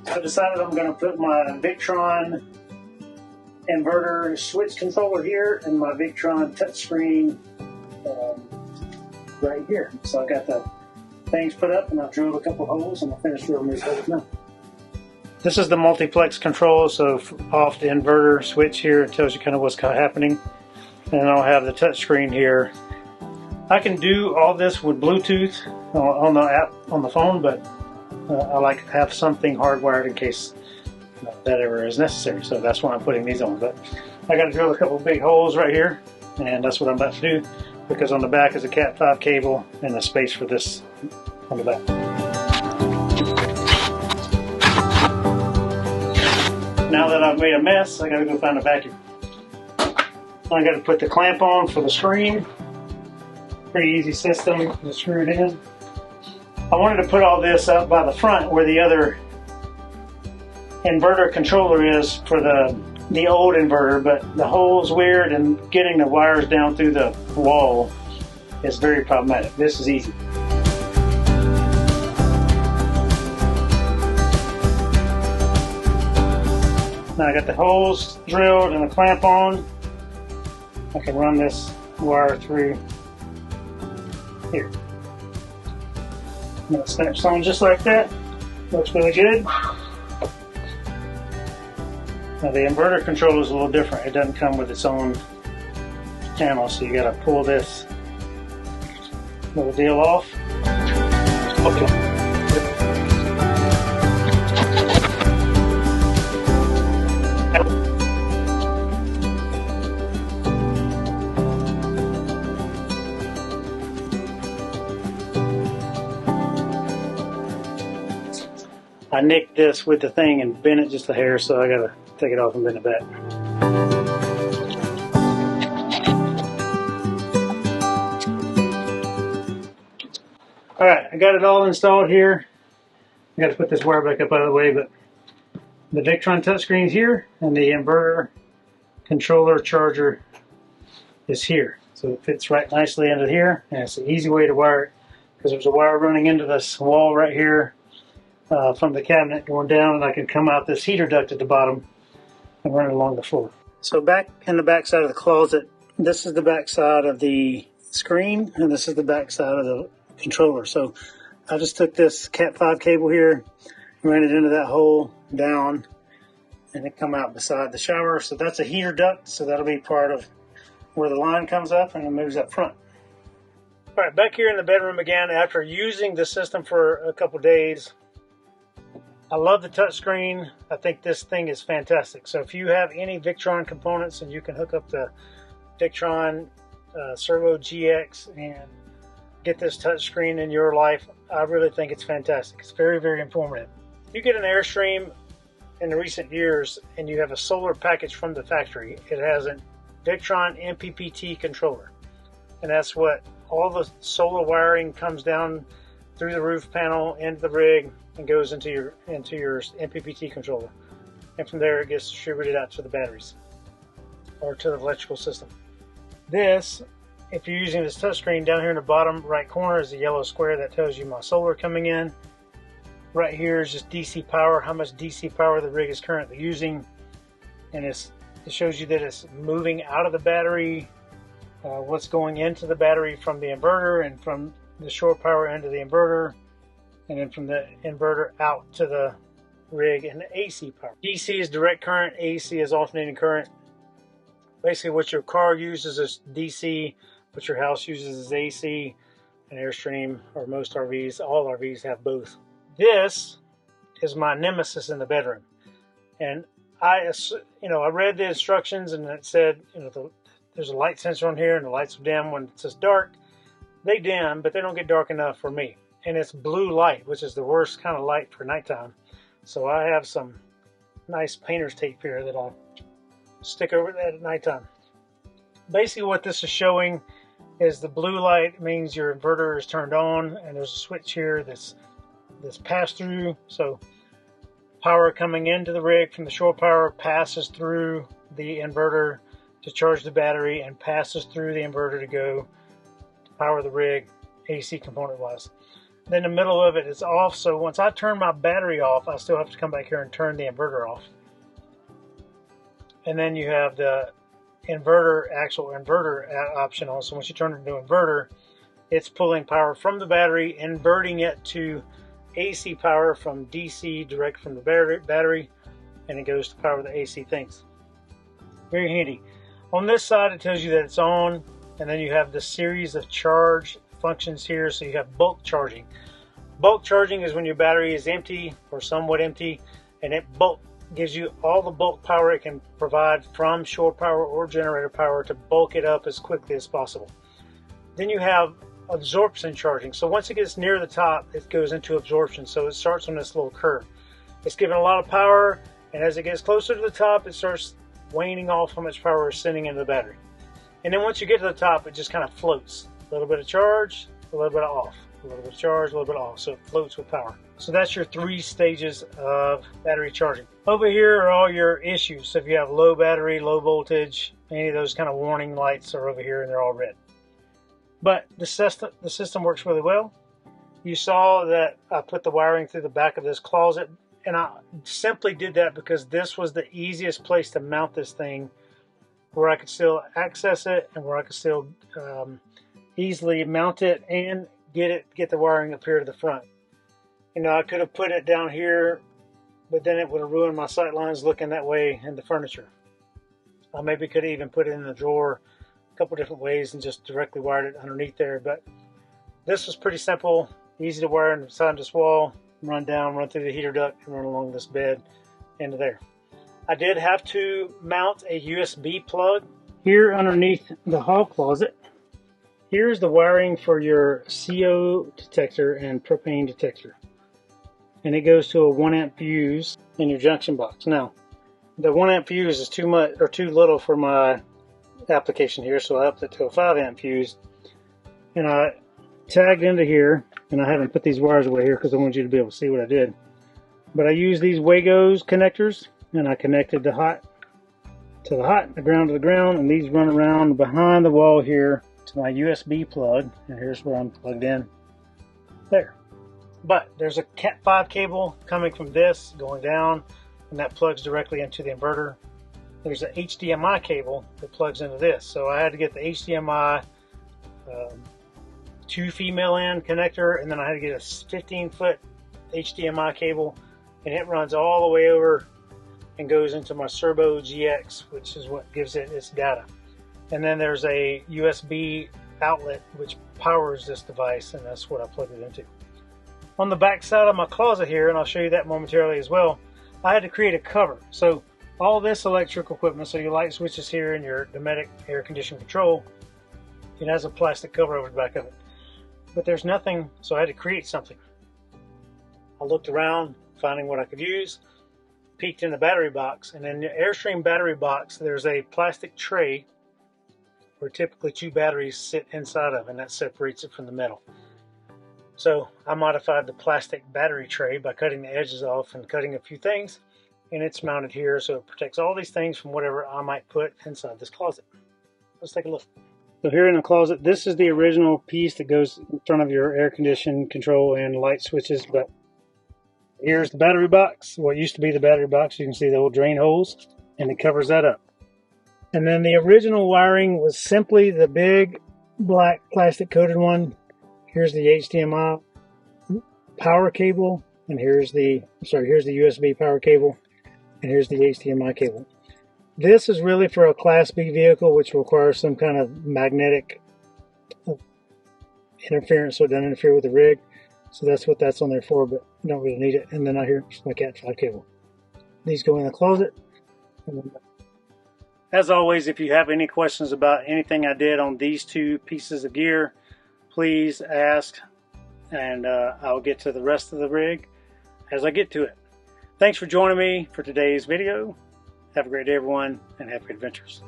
I decided I'm going to put my Victron inverter switch controller here and my Victron touchscreen right here. So I got the things put up and I've drilled a couple holes and I'll finish drilling these holes now. This is the multiplex control, so off the inverter switch here, it tells you kind of what's happening. And I'll have the touchscreen here. I can do all this with Bluetooth on the app on the phone, but I like to have something hardwired in case that ever is necessary. So that's why I'm putting these on. But I got to drill a couple big holes right here, and that's what I'm about to do, because on the back is a Cat 5 cable and a space for this on the back. Now that I've made a mess, I got to go find a vacuum. I got to put the clamp on for the screen. Pretty easy system to screw it in. I wanted to put all this up by the front where the other inverter controller is for the old inverter, but the hole's weird and getting the wires down through the wall is very problematic. This is easy. Now I got the holes drilled and the clamp on. I can run this wire through here. And it snaps on just like that. Looks really good. Now the inverter controller is a little different. It doesn't come with its own channel, so you got to pull this little deal off. Okay. I nicked this with the thing and bent it just a hair, so I gotta take it off and bend it back. Alright, I got it all installed here. I gotta put this wire back up out of the way, but the Victron touchscreen is here and the inverter controller charger is here. So it fits right nicely into here, and it's an easy way to wire it because there's a wire running into this wall right here. From the cabinet going down, and I can come out this heater duct at the bottom and run it along the floor. So back in the back side of the closet, this is the back side of the screen and this is the back side of the controller. So I just took this Cat 5 cable here, ran it into that hole down, and it come out beside the shower. So that's a heater duct, so that'll be part of where the line comes up and it moves up front. All right, back here in the bedroom again after using the system for a couple days. I love the touchscreen. I think this thing is fantastic. So if you have any Victron components and you can hook up the Victron Cerbo GX and get this touchscreen in your life, I really think it's fantastic. It's very, very informative. You get an Airstream in the recent years and you have a solar package from the factory. It has a Victron MPPT controller. And that's what all the solar wiring comes down through the roof panel into the rig and goes into your MPPT controller, and from there it gets distributed out to the batteries or to the electrical system. This, if you're using this touchscreen, down here in the bottom right corner is a yellow square that tells you my solar coming in. Right here is just DC power, how much DC power the rig is currently using, and it shows you that it's moving out of the battery, what's going into the battery from the inverter, and from the shore power into the inverter, and then from the inverter out to the rig and the AC power. DC is direct current, AC is alternating current. Basically what your car uses is DC, what your house uses is AC, and Airstream, or most RVs, all RVs have both. This is my nemesis in the bedroom. And I read the instructions and it said, there's a light sensor on here and the lights will dim when it says dark. They dim, but they don't get dark enough for me. And it's blue light, which is the worst kind of light for nighttime. So I have some nice painter's tape here that I'll stick over that at nighttime. Basically what this is showing is the blue light means your inverter is turned on, and there's a switch here that's pass through. So power coming into the rig from the shore power passes through the inverter to charge the battery and passes through the inverter to go power the rig AC component wise. then the middle of it is off. So once I turn my battery off, I still have to come back here and turn the inverter off. And then you have the inverter, actual inverter option on. So once you turn it into inverter, it's pulling power from the battery, inverting it to AC power from DC direct from the battery, and it goes to power the AC things. Very handy. On this side, it tells you that it's on, and then you have the series of charge functions here. So you have bulk charging. Bulk charging is when your battery is empty or somewhat empty, and it gives you all the bulk power it can provide from shore power or generator power to bulk it up as quickly as possible. Then you have absorption charging. So once it gets near the top, it goes into absorption. So it starts on this little curve. It's giving a lot of power, and as it gets closer to the top, it starts waning off how much power is sending into the battery. And then once you get to the top, it just kind of floats. A little bit of charge, a little bit of off. A little bit of charge, a little bit of off. So it floats with power. So that's your 3 stages of battery charging. Over here are all your issues. So if you have low battery, low voltage, any of those kind of warning lights are over here, and they're all red. But the system works really well. You saw that I put the wiring through the back of this closet, and I simply did that because this was the easiest place to mount this thing, where I could still access it and where I could still easily mount it and get the wiring up here to the front. You know, I could have put it down here, but then it would have ruined my sight lines looking that way in the furniture. I maybe could have even put it in the drawer a couple different ways and just directly wired it underneath there. But this was pretty simple, easy to wire inside this wall, run down, run through the heater duct, and run along this bed into there. I did have to mount a USB plug here underneath the hall closet. Here's the wiring for your CO detector and propane detector. And it goes to a 1 amp fuse in your junction box. Now, the 1 amp fuse is too much or too little for my application here, so I upped it to a 5 amp fuse. And I tagged into here, and I haven't put these wires away here because I want you to be able to see what I did. But I used these Wago's connectors, and I connected the hot to the hot, the ground to the ground, and these run around behind the wall here to my USB plug, and here's where I'm plugged in there. But there's a Cat 5 cable coming from this going down, and that plugs directly into the inverter. There's an HDMI cable that plugs into this, so I had to get the HDMI 2 female end connector, and then I had to get a 15-foot HDMI cable, and it runs all the way over and goes into my Cerbo GX, which is what gives it its data. And then there's a USB outlet which powers this device, and that's what I plugged it into. On the back side of my closet here, and I'll show you that momentarily as well, I had to create a cover. So all this electrical equipment, so your light switches here and your Dometic air conditioning control, it has a plastic cover over the back of it. But there's nothing, so I had to create something. I looked around, finding what I could use, peeked in the battery box, and in the Airstream battery box, there's a plastic tray where typically 2 batteries sit inside of, and that separates it from the metal. So I modified the plastic battery tray by cutting the edges off and cutting a few things, and it's mounted here so it protects all these things from whatever I might put inside this closet. Let's take a look. So here in the closet, this is the original piece that goes in front of your air condition control and light switches, but here's the battery box, what used to be the battery box. You can see the old drain holes, and it covers that up. And then the original wiring was simply the big black plastic coated one. Here's the HDMI power cable, and here's the USB power cable, and here's the HDMI cable. This is really for a Class B vehicle, which requires some kind of magnetic interference so it doesn't interfere with the rig. So that's what that's on there for, but you don't really need it. And then out here is my Cat 5 cable. These go in the closet. As always, if you have any questions about anything I did on these 2 pieces of gear, please ask, and I'll get to the rest of the rig as I get to it. Thanks for joining me for today's video. Have a great day, everyone, and happy adventures.